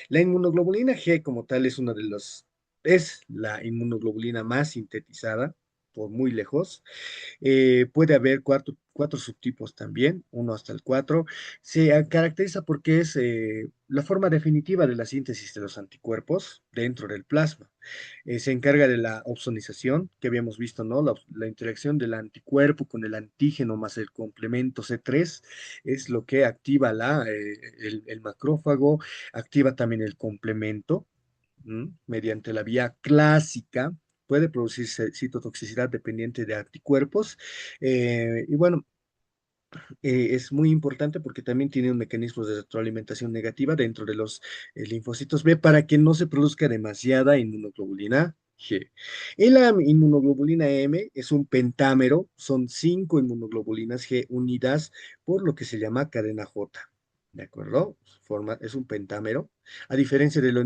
La inmunoglobulina G como tal es la inmunoglobulina más sintetizada. por muy lejos. Puede haber cuatro subtipos también, uno hasta el cuatro. Se caracteriza porque es la forma definitiva de la síntesis de los anticuerpos dentro del plasma. Se encarga de la opsonización, que habíamos visto, ¿no? La interacción del anticuerpo con el antígeno más el complemento C3 es lo que activa el macrófago, activa también el complemento, mediante la vía clásica. Puede producirse citotoxicidad dependiente de anticuerpos. Y bueno, es muy importante porque también tiene un mecanismo de retroalimentación negativa dentro de los linfocitos B para que no se produzca demasiada inmunoglobulina G. Y la inmunoglobulina M es un pentámero, son 5 inmunoglobulinas G unidas por lo que se llama cadena J. ¿De acuerdo? Es un pentámero. A diferencia de la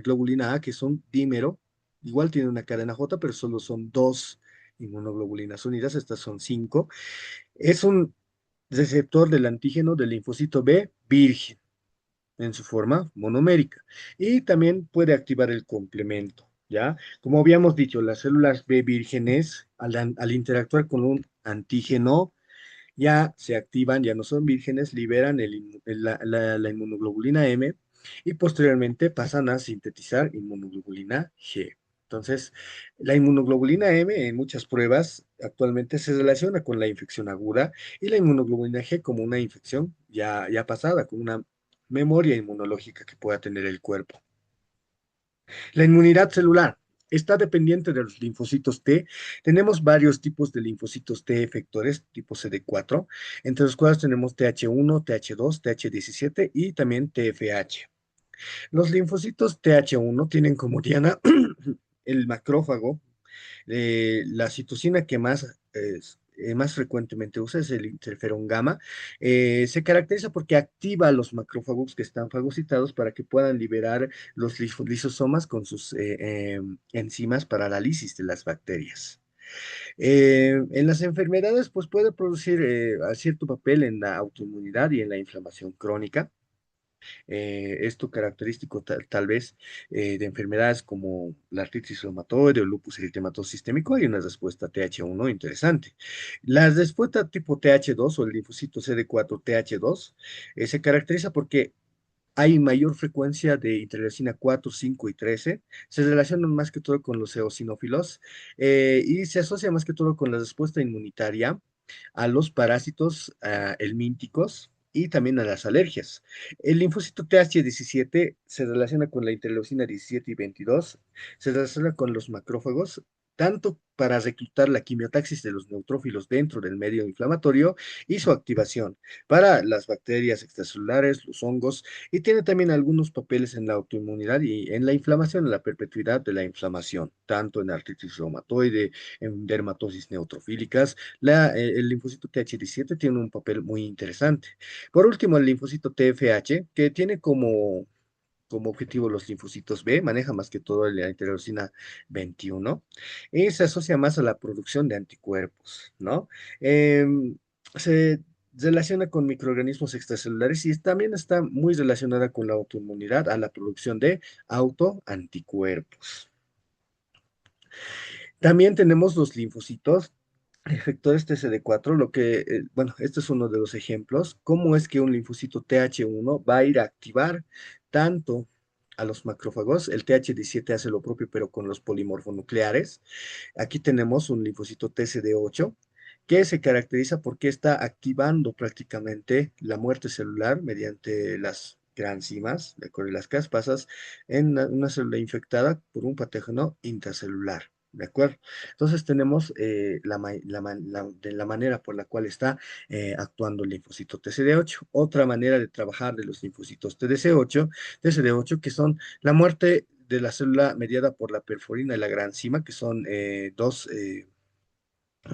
globulina A, que son dímero, igual tiene una cadena J, pero solo son 2 inmunoglobulinas unidas, estas son 5. Es un receptor del antígeno del linfocito B virgen en su forma monomérica y también puede activar el complemento, ¿ya? Como habíamos dicho, las células B vírgenes al interactuar con un antígeno ya se activan, ya no son vírgenes, liberan la inmunoglobulina M y posteriormente pasan a sintetizar inmunoglobulina G. Entonces, la inmunoglobulina M en muchas pruebas actualmente se relaciona con la infección aguda y la inmunoglobulina G como una infección ya pasada, con una memoria inmunológica que pueda tener el cuerpo. La inmunidad celular está dependiente de los linfocitos T. Tenemos varios tipos de linfocitos T efectores, tipo CD4, entre los cuales tenemos TH1, TH2, TH17 y también TFH. Los linfocitos TH1 tienen como diana el macrófago. La citosina que más frecuentemente usa es el interferón gamma. Se caracteriza porque activa los macrófagos que están fagocitados para que puedan liberar los lisosomas con sus enzimas para la lisis de las bacterias. En las enfermedades, pues puede producir cierto papel en la autoinmunidad y en la inflamación crónica. Esto característico tal vez de enfermedades como la artritis reumatoide o lupus eritematoso sistémico, hay una respuesta TH1 interesante. La respuesta tipo TH2 o el linfocito CD4 TH2 se caracteriza porque hay mayor frecuencia de interleucina 4, 5 y 13. Se relacionan más que todo con los eosinófilos y se asocia más que todo con la respuesta inmunitaria a los parásitos helmínticos y también a las alergias. El linfocito TH17 se relaciona con la interleucina 17 y 22, se relaciona con los macrófagos, tanto para reclutar la quimiotaxis de los neutrófilos dentro del medio inflamatorio y su activación para las bacterias extracelulares, los hongos, y tiene también algunos papeles en la autoinmunidad y en la inflamación, en la perpetuidad de la inflamación, tanto en artritis reumatoide, en dermatosis neutrofílicas. El linfocito TH17 tiene un papel muy interesante. Por último, el linfocito TFH, que tiene como objetivo los linfocitos B, maneja más que todo la interleucina 21 y se asocia más a la producción de anticuerpos, ¿no? Se relaciona con microorganismos extracelulares y también está muy relacionada con la autoinmunidad, a la producción de autoanticuerpos. También tenemos los linfocitos efectores TCD4, bueno, este es uno de los ejemplos, cómo es que un linfocito TH1 va a ir a activar tanto a los macrófagos, el TH17 hace lo propio, pero con los polimorfonucleares. Aquí tenemos un linfocito TCD8 que se caracteriza porque está activando prácticamente la muerte celular mediante las granzimas, de acuerdo, y las caspasas, en una célula infectada por un patógeno intracelular. ¿De acuerdo? Entonces tenemos de la manera por la cual está actuando el linfocito TCD8. Otra manera de trabajar de los linfocitos TCD8, que son la muerte de la célula mediada por la perforina y la granzima, que son dos,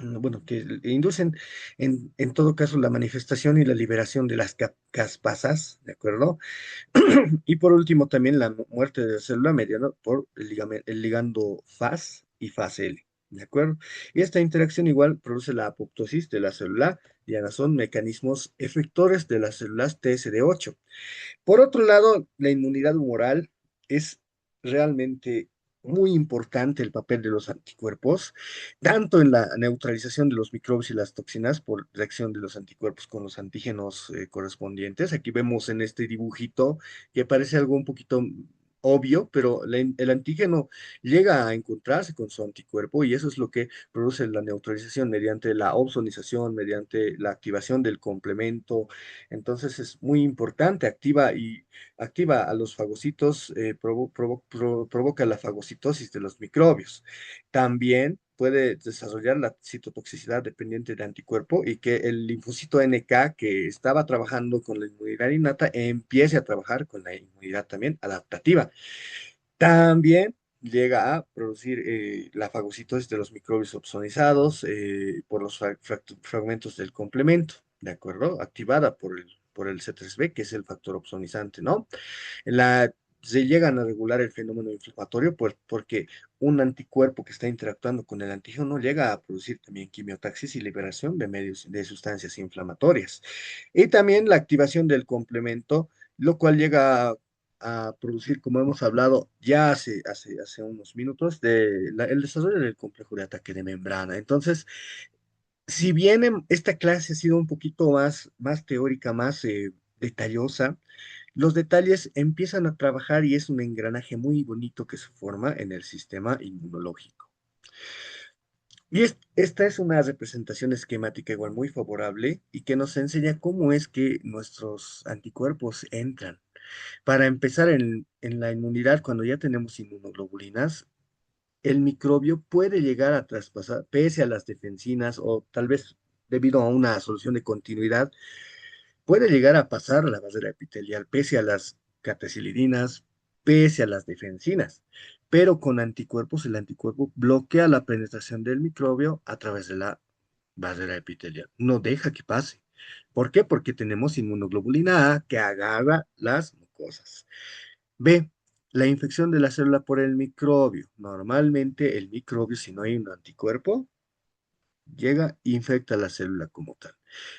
bueno, que inducen en todo caso la manifestación y la liberación de las caspasas, ¿de acuerdo? Y por último también la muerte de la célula mediada por el ligando Fas y FasL, ¿de acuerdo? Y esta interacción igual produce la apoptosis de la célula diana, son mecanismos efectores de las células TSD8. Por otro lado, la inmunidad humoral es realmente muy importante el papel de los anticuerpos, tanto en la neutralización de los microbios y las toxinas por reacción de los anticuerpos con los antígenos correspondientes. Aquí vemos en este dibujito que parece algo un poquito obvio, pero el antígeno llega a encontrarse con su anticuerpo y eso es lo que produce la neutralización mediante la ozonización, mediante la activación del complemento. Entonces es muy importante, activa a los fagocitos, provoca la fagocitosis de los microbios. También puede desarrollar la citotoxicidad dependiente de anticuerpo y que el linfocito NK que estaba trabajando con la inmunidad innata empiece a trabajar con la inmunidad también adaptativa. También llega a producir la fagocitosis de los microbios opsonizados por los fragmentos del complemento, ¿de acuerdo? Activada por el C3b, que es el factor opsonizante, ¿no? Se llegan a regular el fenómeno inflamatorio porque un anticuerpo que está interactuando con el antígeno llega a producir también quimiotaxis y liberación de medios de sustancias inflamatorias. Y también la activación del complemento, lo cual llega a producir, como hemos hablado ya hace unos minutos, el desarrollo del complejo de ataque de membrana. Entonces, si bien esta clase ha sido un poquito más teórica, más detallosa, los detalles empiezan a trabajar y es un engranaje muy bonito que se forma en el sistema inmunológico. Y esta es una representación esquemática igual muy favorable y que nos enseña cómo es que nuestros anticuerpos entran. Para empezar, en la inmunidad, cuando ya tenemos inmunoglobulinas, el microbio puede llegar a traspasar, pese a las defensinas o tal vez debido a una solución de continuidad, puede llegar a pasar la barrera epitelial pese a las catecilidinas, pese a las defensinas, pero con anticuerpos el anticuerpo bloquea la penetración del microbio a través de la barrera epitelial, no deja que pase. ¿Por qué? Porque tenemos inmunoglobulina A que agarra las mucosas. B, la infección de la célula por el microbio. Normalmente el microbio, si no hay un anticuerpo, llega, infecta la célula como tal.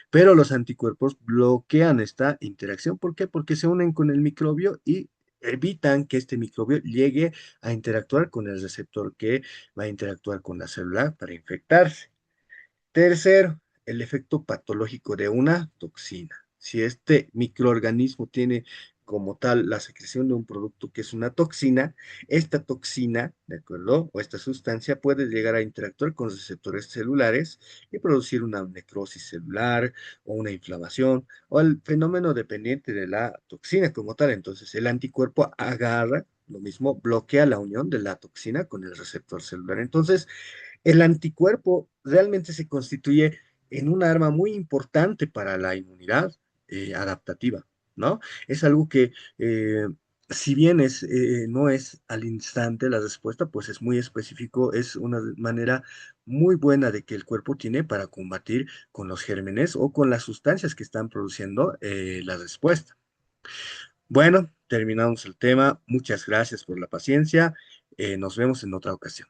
Pero los anticuerpos bloquean esta interacción. ¿Por qué? Porque se unen con el microbio y evitan que este microbio llegue a interactuar con el receptor que va a interactuar con la célula para infectarse. Tercero, el efecto patológico de una toxina. Si este microorganismo tiene como tal la secreción de un producto que es una toxina, esta toxina, ¿de acuerdo? O esta sustancia puede llegar a interactuar con receptores celulares y producir una necrosis celular o una inflamación o el fenómeno dependiente de la toxina como tal. Entonces, el anticuerpo agarra, lo mismo, bloquea la unión de la toxina con el receptor celular. Entonces, el anticuerpo realmente se constituye en un arma muy importante para la inmunidad adaptativa, ¿no? Es algo que, si bien no es al instante la respuesta, pues es muy específico, es una manera muy buena de que el cuerpo tiene para combatir con los gérmenes o con las sustancias que están produciendo la respuesta. Bueno, terminamos el tema. Muchas gracias por la paciencia. Nos vemos en otra ocasión.